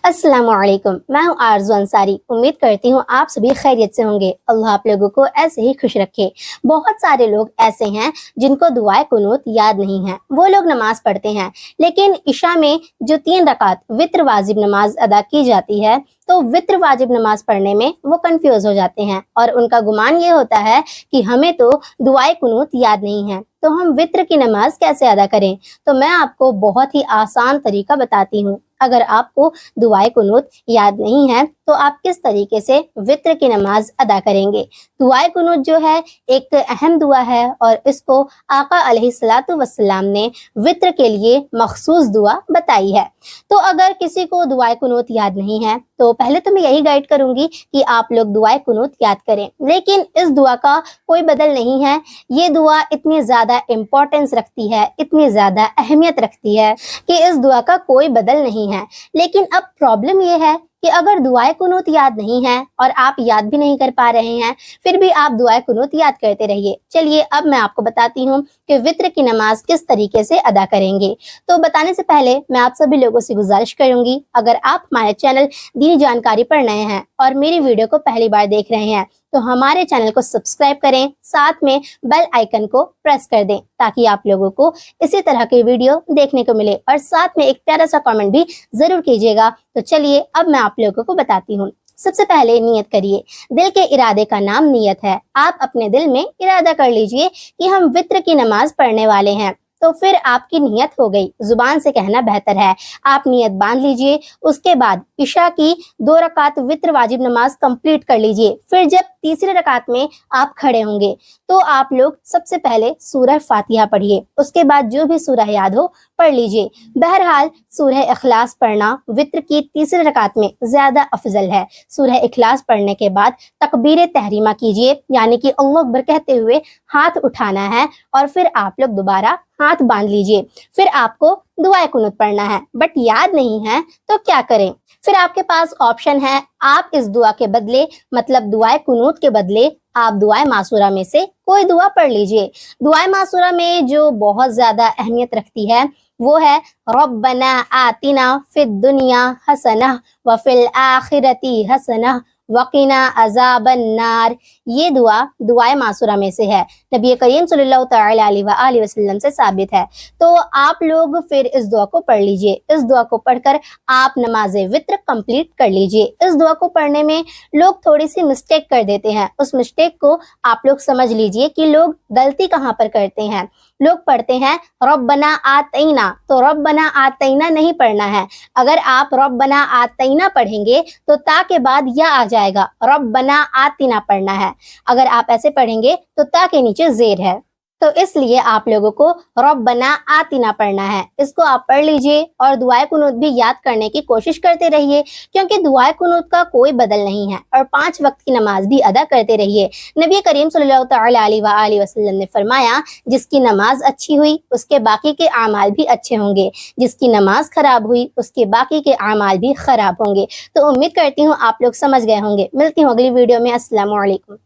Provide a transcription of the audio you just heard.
अस्सलाम वालेकुम, मैं हूँ आरज़ू अंसारी। उम्मीद करती हूँ आप सभी खैरियत से होंगे। अल्लाह आप लोगों को ऐसे ही खुश रखे। बहुत सारे लोग ऐसे हैं जिनको दुआए कुनूत याद नहीं है। वो लोग नमाज पढ़ते हैं, लेकिन इशा में जो 3 रकात वित्र वाजिब नमाज अदा की जाती है, तो वित्र वाजिब नमाज पढ़ने में वो कंफ्यूज हो जाते हैं और उनका गुमान ये होता है कि हमें तो दुआए कुनूत याद नहीं है, तो हम वित्र की नमाज कैसे अदा करें। तो मैं आपको बहुत ही आसान तरीका बताती हूँ। अगर आपको दुआए कुनूत याद नहीं है तो आप किस तरीके से वित्र की नमाज अदा करेंगे। दुआए कुनूत जो है एक अहम दुआ है और इसको आका अलैहिस्सलातु वस्सलाम ने वित्र के लिए मखसूस दुआ बताई है। तो अगर किसी को दुआए कुनूत याद नहीं है तो पहले तो मैं यही गाइड करूंगी कि आप लोग दुआए कुनूत याद करें, लेकिन इस दुआ का कोई बदल नहीं है। ये दुआ इतनी ज़्यादा इम्पोर्टेंस रखती है, इतनी ज़्यादा अहमियत रखती है कि इस दुआ का कोई बदल नहीं है। लेकिन अब प्रॉब्लम ये है कि अगर दुआए कुनूत याद नहीं है और आप याद भी नहीं कर पा रहे हैं, फिर भी आप दुआए कुनूत याद करते रहिए। चलिए अब मैं आपको बताती हूँ कि वित्र की नमाज किस तरीके से अदा करेंगे। तो बताने से पहले मैं आप सभी लोगों से गुजारिश करूंगी, अगर आप हमारे चैनल दीनी जानकारी पर नए हैं और मेरी वीडियो को पहली बार देख रहे हैं तो हमारे चैनल को सब्सक्राइब करें, साथ में बेल आइकन को प्रेस कर दें ताकि आप लोगों को इसी तरह की वीडियो देखने को मिले, और साथ में एक प्यारा सा कमेंट भी जरूर कीजिएगा। तो चलिए अब मैं आप लोगों को बताती हूँ। सबसे पहले नियत करिए। दिल के इरादे का नाम नियत है। आप अपने दिल में इरादा कर लीजिए कि हम वित्र की नमाज पढ़ने वाले हैं, तो फिर आपकी नियत हो गई। जुबान से कहना बेहतर है। आप नियत बांध लीजिए। उसके बाद इशा की 2 रकात वित्र वाजिब नमाज कंप्लीट कर लीजिए। फिर जब तीसरे रकात में आप खड़े होंगे तो आप लोग सबसे पहले सूरह फातिहा पढ़िए। उसके बाद जो भी सूरह याद हो पढ़ लीजिए। बहरहाल सूरह इखलास पढ़ना वित्र की तीसरे रकात में ज्यादा अफजल है। सूरह इखलास पढ़ने के बाद तकबीर तहरीमा कीजिए, यानी कि अल्लाह अकबर कहते हुए हाथ उठाना है और फिर आप लोग दोबारा हाथ बांध लीजिए। फिर आपको दुआए कुनूत पढ़ना है, बट याद नहीं है तो क्या करें। फिर आपके पास ऑप्शन है, आप इस दुआ के बदले मतलब दुआए कुनूत के बदले आप दुआए मासूरा में से कोई दुआ पढ़ लीजिए। दुआए मासूरा में जो बहुत ज्यादा अहमियत रखती है वो है रब्बना आतिना फिद दुनिया हसना व फिल आखिरती हसना वकीना अजाबन नार। ये दुआ दुआए मासूरा में से है, नबी करीम सल्लल्लाहु तआला अलैहि वसल्लम से साबित है। तो आप लोग फिर इस दुआ को पढ़ लीजिए। इस दुआ को पढ़कर आप नमाज वित्र कंप्लीट कर लीजिए। इस दुआ को पढ़ने में लोग थोड़ी सी मिस्टेक कर देते हैं। उस मिस्टेक को आप लोग समझ लीजिए कि लोग गलती कहाँ पर करते हैं। लोग पढ़ते हैं रब्बना आतैना, तो रब्बना आतैना नहीं पढ़ना है। अगर आप रब्बना आतैना पढ़ेंगे तो ता के बाद या आ जाएगा, रब्बना आतिना पढ़ना है। अगर आप ऐसे पढ़ेंगे तो ता के नीचे जेर है, तो इसलिए आप लोगों को रब्बना आतिना पढ़ना है। इसको आप पढ़ लीजिए और दुआए कुनूत भी याद करने की कोशिश करते रहिए, क्योंकि दुआए कुनूत का कोई बदल नहीं है। और 5 वक्त की नमाज भी अदा करते रहिए। नबी करीम सल्लल्लाहु तआला अलैहि वसल्लम ने फरमाया, जिसकी नमाज अच्छी हुई उसके बाकी के आमाल भी अच्छे होंगे, जिसकी नमाज खराब हुई उसके बाकी के आमाल भी खराब होंगे। तो उम्मीद करती हूँ आप लोग समझ गए होंगे। मिलती हूँ अगली वीडियो में। अस्सलाम वालेकुम।